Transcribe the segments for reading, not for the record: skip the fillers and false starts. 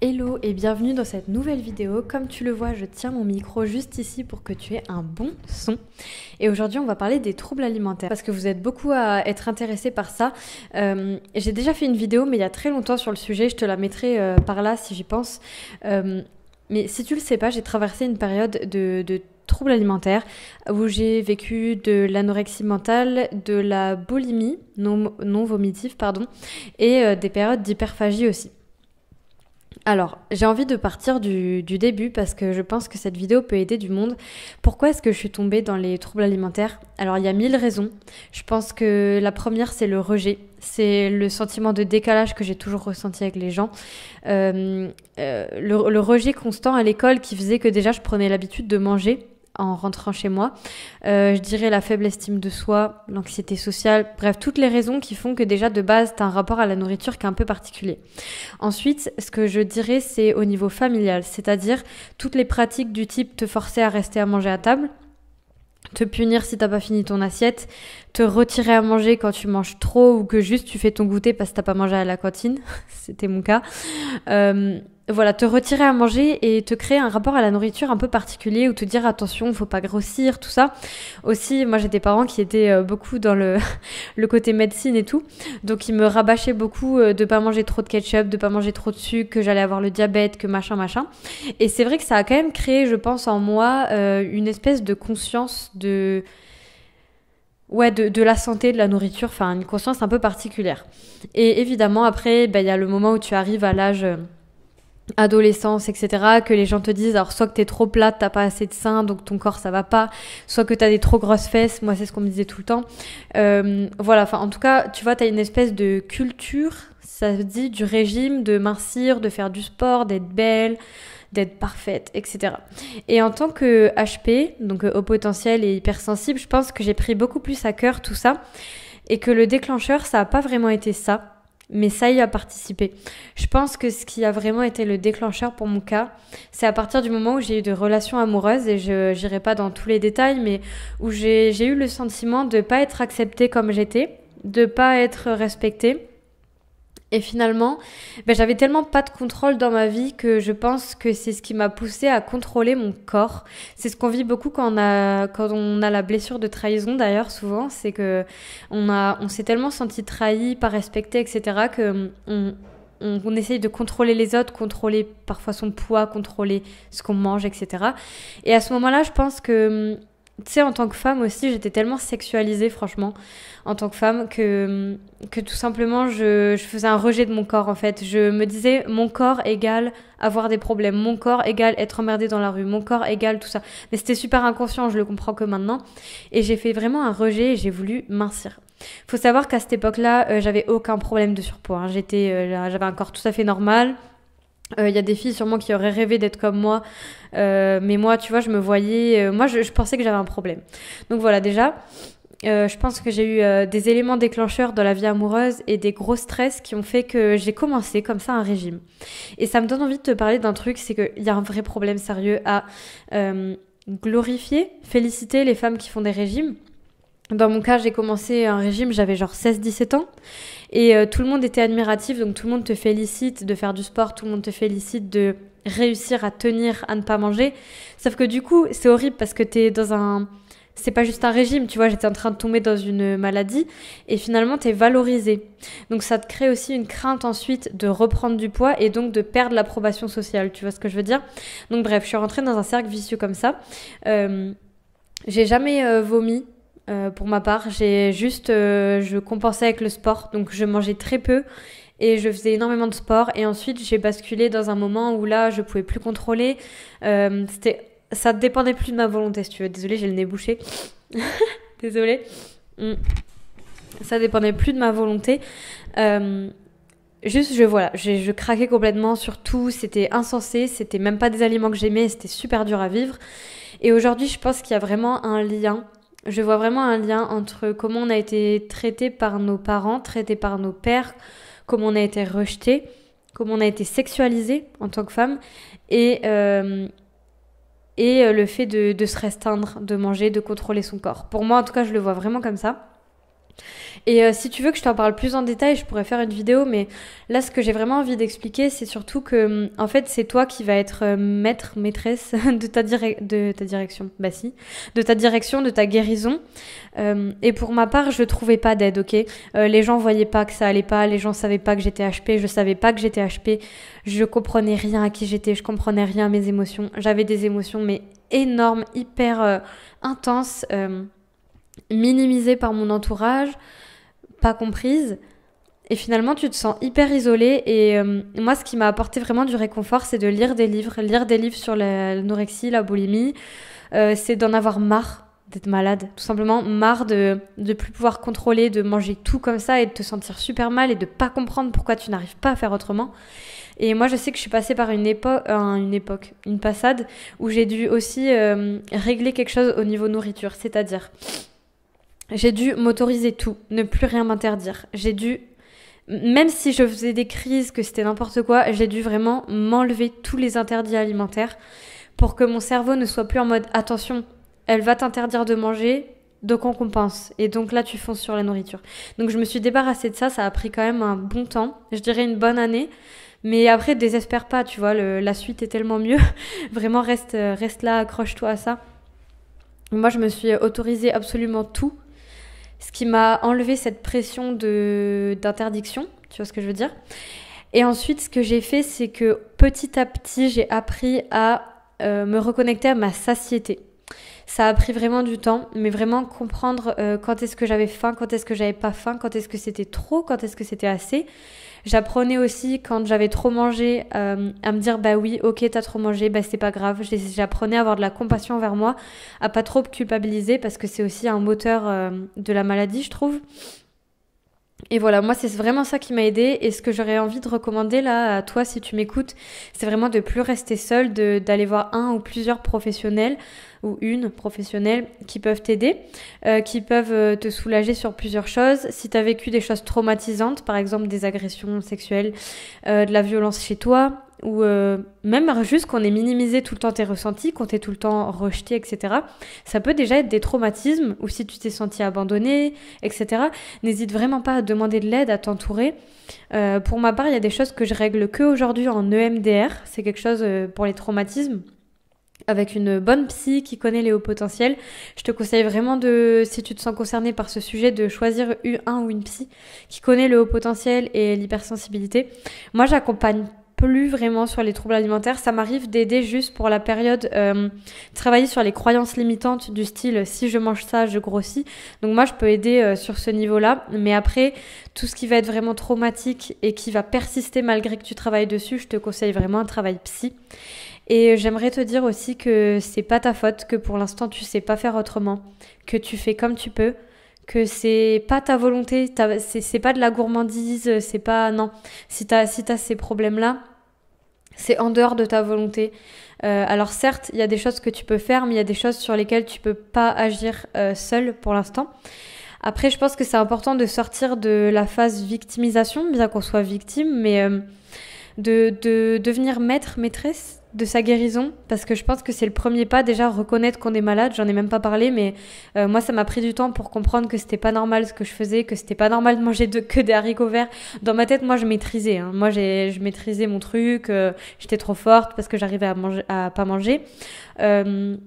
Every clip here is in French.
Hello et bienvenue dans cette nouvelle vidéo. Comme tu le vois, je tiens mon micro juste ici pour que tu aies un bon son. Et aujourd'hui, on va parler des troubles alimentaires parce que vous êtes beaucoup à être intéressés par ça. J'ai déjà fait une vidéo, mais il y a très longtemps sur le sujet. Je te la mettrai par là si j'y pense. Mais si tu le sais pas, j'ai traversé une période de troubles alimentaires où j'ai vécu de l'anorexie mentale, de la boulimie non vomitive, et des périodes d'hyperphagie aussi. Alors, j'ai envie de partir du début parce que je pense que cette vidéo peut aider du monde. Pourquoi est-ce que je suis tombée dans les troubles alimentaires? Alors, il y a 1000 raisons. Je pense que la première, c'est le rejet. C'est le sentiment de décalage que j'ai toujours ressenti avec les gens. Le rejet constant à l'école qui faisait que déjà, je prenais l'habitude de manger en rentrant chez moi. Je dirais la faible estime de soi, l'anxiété sociale, bref, toutes les raisons qui font que déjà de base, tu as un rapport à la nourriture qui est un peu particulier. Ensuite, ce que je dirais, c'est au niveau familial, c'est-à-dire toutes les pratiques du type te forcer à rester à manger à table, te punir si t'as pas fini ton assiette, te retirer à manger quand tu manges trop ou que juste tu fais ton goûter parce que t'as pas mangé à la cantine, c'était mon cas. Voilà, te retirer à manger et te créer un rapport à la nourriture un peu particulier ou te dire attention, faut pas grossir, tout ça. Aussi, moi j'ai des parents qui étaient beaucoup dans le côté médecine et tout, donc ils me rabâchaient beaucoup de pas manger trop de ketchup, de pas manger trop de sucre, que j'allais avoir le diabète, que machin. Et c'est vrai que ça a quand même créé, je pense, en moi une espèce de conscience de la santé, de la nourriture, enfin une conscience un peu particulière. Et évidemment, après, y a le moment où tu arrives à l'âge adolescence, etc., que les gens te disent, alors soit que t'es trop plate, t'as pas assez de seins, donc ton corps ça va pas, soit que t'as des trop grosses fesses, moi c'est ce qu'on me disait tout le temps. Voilà, enfin en tout cas, tu vois, t'as une espèce de culture, ça se dit, du régime, de mincir, de faire du sport, d'être belle, d'être parfaite, etc. Et en tant que HP, donc haut potentiel et hypersensible, je pense que j'ai pris beaucoup plus à cœur tout ça, et que le déclencheur, ça a pas vraiment été ça, mais ça y a participé. Je pense que ce qui a vraiment été le déclencheur pour mon cas, c'est à partir du moment où j'ai eu des relations amoureuses, et je n'irai pas dans tous les détails, mais où j'ai eu le sentiment de pas être acceptée comme j'étais, de pas être respectée. Et finalement, j'avais tellement pas de contrôle dans ma vie que je pense que c'est ce qui m'a poussée à contrôler mon corps. C'est ce qu'on vit beaucoup quand on a la blessure de trahison d'ailleurs, souvent, c'est que on s'est tellement senti trahi, pas respecté, etc., que on essaye de contrôler les autres, contrôler parfois son poids, contrôler ce qu'on mange, etc. Et à ce moment-là, je pense que, tu sais, en tant que femme aussi, j'étais tellement sexualisée, franchement, en tant que femme, que tout simplement, je faisais un rejet de mon corps, en fait. Je me disais, mon corps égale avoir des problèmes, mon corps égale être emmerdée dans la rue, mon corps égale tout ça. Mais c'était super inconscient, je le comprends que maintenant. Et j'ai fait vraiment un rejet et j'ai voulu mincir. Faut savoir qu'à cette époque-là, j'avais aucun problème de surpoids, hein. J'avais un corps tout à fait normal. Il y a des filles sûrement qui auraient rêvé d'être comme moi, mais moi, tu vois, je me voyais... moi, je pensais que j'avais un problème. Donc voilà, déjà, je pense que j'ai eu des éléments déclencheurs dans la vie amoureuse et des gros stress qui ont fait que j'ai commencé comme ça un régime. Et ça me donne envie de te parler d'un truc, c'est qu'il y a un vrai problème sérieux à glorifier, féliciter les femmes qui font des régimes. Dans mon cas, j'ai commencé un régime, j'avais genre 16-17 ans. Et tout le monde était admiratif, donc tout le monde te félicite de faire du sport, tout le monde te félicite de réussir à tenir, à ne pas manger. Sauf que du coup, c'est horrible parce que t'es dans un... C'est pas juste un régime, tu vois, j'étais en train de tomber dans une maladie et finalement t'es valorisé. Donc ça te crée aussi une crainte ensuite de reprendre du poids et donc de perdre l'approbation sociale, tu vois ce que je veux dire? Donc bref, je suis rentrée dans un cercle vicieux comme ça. J'ai jamais vomi. Pour ma part, je compensais avec le sport, donc je mangeais très peu et je faisais énormément de sport. Et ensuite, j'ai basculé dans un moment où là, je pouvais plus contrôler. Ça dépendait plus de ma volonté, si tu veux. Désolée, j'ai le nez bouché. Désolée. Ça dépendait plus de ma volonté. Je craquais complètement sur tout. C'était insensé. C'était même pas des aliments que j'aimais. C'était super dur à vivre. Et aujourd'hui, je pense qu'il y a vraiment un lien. Je vois vraiment un lien entre comment on a été traité par nos parents, traité par nos pères, comment on a été rejeté, comment on a été sexualisé en tant que femme et le fait de se restreindre, de manger, de contrôler son corps. Pour moi, en tout cas, je le vois vraiment comme ça. Et si tu veux que je t'en parle plus en détail, je pourrais faire une vidéo, mais là, ce que j'ai vraiment envie d'expliquer, c'est surtout que, en fait, c'est toi qui vas être maître, maîtresse de ta direction. Bah si, de ta direction, de ta guérison. Et pour ma part, je trouvais pas d'aide, ok. Les gens voyaient pas que ça allait pas, les gens savaient pas que j'étais HP, je savais pas que j'étais HP, je comprenais rien à qui j'étais, je comprenais rien à mes émotions. J'avais des émotions, mais énormes, hyper intenses, minimisées par mon entourage, pas comprise, et finalement tu te sens hyper isolée. Et moi, ce qui m'a apporté vraiment du réconfort, c'est de lire des livres sur l'anorexie, la boulimie. C'est d'en avoir marre d'être malade, tout simplement marre de plus pouvoir contrôler, de manger tout comme ça et de te sentir super mal et de pas comprendre pourquoi tu n'arrives pas à faire autrement. Et moi, je sais que je suis passée par une passade où j'ai dû aussi régler quelque chose au niveau nourriture, c'est-à-dire j'ai dû m'autoriser tout, ne plus rien m'interdire. J'ai dû, même si je faisais des crises, que c'était n'importe quoi, j'ai dû vraiment m'enlever tous les interdits alimentaires pour que mon cerveau ne soit plus en mode attention, elle va t'interdire de manger, donc on compense. Et donc là, tu fonces sur la nourriture. Donc je me suis débarrassée de ça, ça a pris quand même un bon temps, je dirais une bonne année. Mais après, désespère pas, tu vois, la suite est tellement mieux. Vraiment, reste là, accroche-toi à ça. Moi, je me suis autorisé absolument tout, ce qui m'a enlevé cette pression d'interdiction, tu vois ce que je veux dire. Et ensuite, ce que j'ai fait, c'est que petit à petit, j'ai appris à me reconnecter à ma satiété. Ça a pris vraiment du temps, mais vraiment comprendre quand est-ce que j'avais faim, quand est-ce que j'avais pas faim, quand est-ce que c'était trop, quand est-ce que c'était assez. J'apprenais aussi quand j'avais trop mangé à me dire bah oui, ok, t'as trop mangé, bah c'est pas grave. J'apprenais à avoir de la compassion envers moi, à pas trop culpabiliser parce que c'est aussi un moteur de la maladie, je trouve. Et voilà, moi c'est vraiment ça qui m'a aidée, et ce que j'aurais envie de recommander là à toi si tu m'écoutes, c'est vraiment de plus rester seule, d'aller voir un ou plusieurs professionnels ou une professionnelle qui peuvent t'aider, qui peuvent te soulager sur plusieurs choses. Si tu as vécu des choses traumatisantes, par exemple des agressions sexuelles, de la violence chez toi, ou même juste qu'on ait minimisé tout le temps tes ressentis, qu'on t'ait tout le temps rejeté, etc. Ça peut déjà être des traumatismes, ou si tu t'es senti abandonné, etc. N'hésite vraiment pas à demander de l'aide, à t'entourer. Pour ma part, il y a des choses que je règle que aujourd'hui en EMDR, c'est quelque chose pour les traumatismes, avec une bonne psy qui connaît les hauts potentiels. Je te conseille vraiment si tu te sens concerné par ce sujet, de choisir un ou une psy qui connaît le haut potentiel et l'hypersensibilité. Moi, j'accompagne plus vraiment sur les troubles alimentaires. Ça m'arrive d'aider juste pour la période, travailler sur les croyances limitantes du style si je mange ça, je grossis. Donc moi, je peux aider sur ce niveau-là. Mais après, tout ce qui va être vraiment traumatique et qui va persister malgré que tu travailles dessus, je te conseille vraiment un travail psy. Et j'aimerais te dire aussi que c'est pas ta faute, que pour l'instant tu sais pas faire autrement, que tu fais comme tu peux, que c'est pas ta volonté, c'est pas de la gourmandise, c'est pas, non. Si t'as ces problèmes-là, c'est en dehors de ta volonté. Alors certes, il y a des choses que tu peux faire, mais il y a des choses sur lesquelles tu peux pas agir seul pour l'instant. Après, je pense que c'est important de sortir de la phase victimisation, bien qu'on soit victime, mais de devenir maître, maîtresse de sa guérison, parce que je pense que c'est le premier pas, déjà reconnaître qu'on est malade. J'en ai même pas parlé, mais moi ça m'a pris du temps pour comprendre que c'était pas normal ce que je faisais, que c'était pas normal de manger que des haricots verts. Dans ma tête, moi je maîtrisais, hein. Moi je maîtrisais mon truc, j'étais trop forte parce que j'arrivais à pas manger. Mais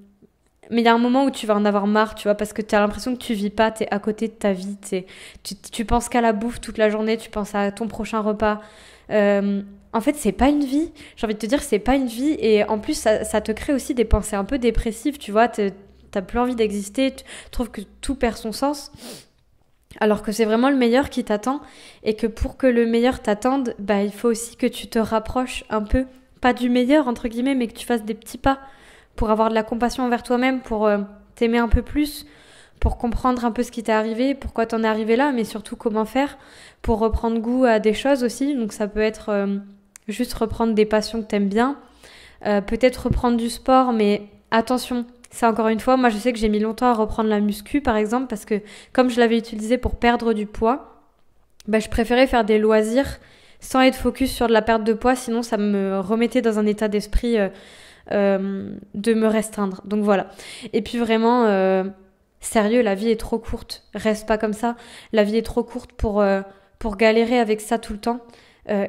il y a un moment où tu vas en avoir marre, tu vois, parce que tu as l'impression que tu vis pas, tu es à côté de ta vie, tu penses qu'à la bouffe toute la journée, tu penses à ton prochain repas. En fait, c'est pas une vie. J'ai envie de te dire, c'est pas une vie. Et en plus, ça te crée aussi des pensées un peu dépressives, tu vois. T'as plus envie d'exister, tu trouves que tout perd son sens. Alors que c'est vraiment le meilleur qui t'attend. Et que pour que le meilleur t'attende, bah, il faut aussi que tu te rapproches un peu, pas du meilleur, entre guillemets, mais que tu fasses des petits pas pour avoir de la compassion envers toi-même, pour t'aimer un peu plus, pour comprendre un peu ce qui t'est arrivé, pourquoi t'en es arrivé là, mais surtout comment faire pour reprendre goût à des choses aussi. Donc ça peut être juste reprendre des passions que t'aimes bien, peut-être reprendre du sport, mais attention, c'est encore une fois, moi je sais que j'ai mis longtemps à reprendre la muscu par exemple, parce que comme je l'avais utilisé pour perdre du poids, bah, je préférais faire des loisirs sans être focus sur de la perte de poids, sinon ça me remettait dans un état d'esprit de me restreindre. Donc voilà. Et puis vraiment, sérieux, la vie est trop courte. Reste pas comme ça. La vie est trop courte pour galérer avec ça tout le temps.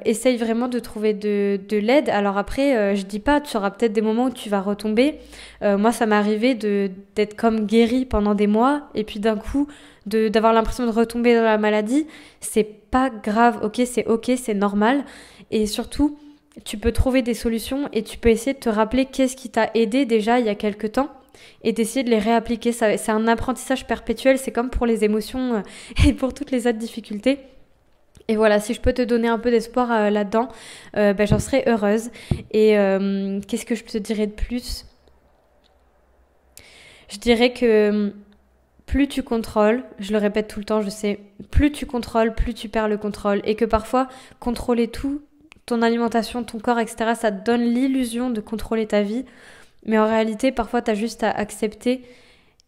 Essaye vraiment de trouver de l'aide. Alors après, je dis pas, tu auras peut-être des moments où tu vas retomber. Moi, ça m'est arrivé d'être comme guérie pendant des mois et puis d'un coup, d'avoir l'impression de retomber dans la maladie. C'est pas grave, ok, c'est normal. Et surtout, tu peux trouver des solutions et tu peux essayer de te rappeler qu'est-ce qui t'a aidé déjà il y a quelques temps et d'essayer de les réappliquer. C'est un apprentissage perpétuel, c'est comme pour les émotions et pour toutes les autres difficultés. Et voilà, si je peux te donner un peu d'espoir là-dedans, j'en serais heureuse. Et qu'est-ce que je te dirais de plus ? Je dirais que plus tu contrôles, je le répète tout le temps, je sais, plus tu contrôles, plus tu perds le contrôle. Et que parfois, contrôler tout, ton alimentation, ton corps, etc., ça te donne l'illusion de contrôler ta vie. Mais en réalité, parfois, t'as juste à accepter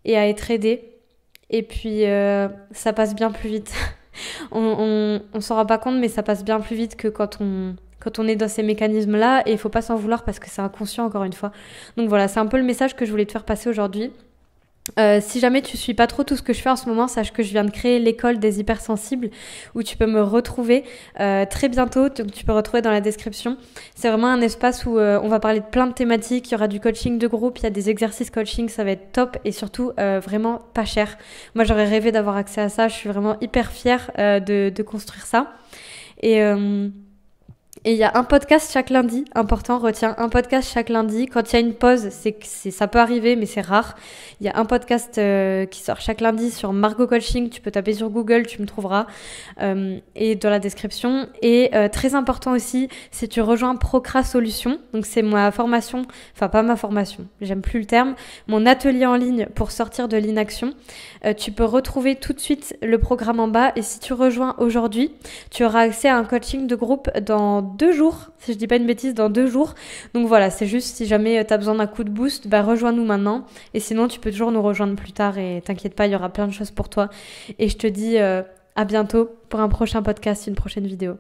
et à être aidé. Et puis, ça passe bien plus vite. On s'en rend pas compte, mais ça passe bien plus vite que quand on est dans ces mécanismes-là. Et il faut pas s'en vouloir parce que c'est inconscient, encore une fois. Donc voilà, c'est un peu le message que je voulais te faire passer aujourd'hui. Si jamais tu suis pas trop tout ce que je fais en ce moment, sache que je viens de créer l'école des hypersensibles où tu peux me retrouver très bientôt, donc tu peux retrouver dans la description. C'est vraiment un espace où on va parler de plein de thématiques, il y aura du coaching de groupe, il y a des exercices coaching, ça va être top et surtout vraiment pas cher. Moi j'aurais rêvé d'avoir accès à ça, je suis vraiment hyper fière de construire ça. Et il y a un podcast chaque lundi, important, retiens, un podcast chaque lundi. Quand il y a une pause, ça peut arriver, mais c'est rare. Il y a un podcast qui sort chaque lundi sur Margot Coaching. Tu peux taper sur Google, tu me trouveras. Et dans la description. Et très important aussi, si tu rejoins Procra Solutions, donc c'est ma formation, enfin pas ma formation, j'aime plus le terme, mon atelier en ligne pour sortir de l'inaction. Tu peux retrouver tout de suite le programme en bas. Et si tu rejoins aujourd'hui, tu auras accès à un coaching de groupe dans 2 jours, si je dis pas une bêtise, dans 2 jours. Donc voilà, c'est juste si jamais tu as besoin d'un coup de boost, rejoins-nous maintenant. Et sinon, tu peux toujours nous rejoindre plus tard et t'inquiète pas, il y aura plein de choses pour toi. Et je te dis à bientôt pour un prochain podcast, une prochaine vidéo.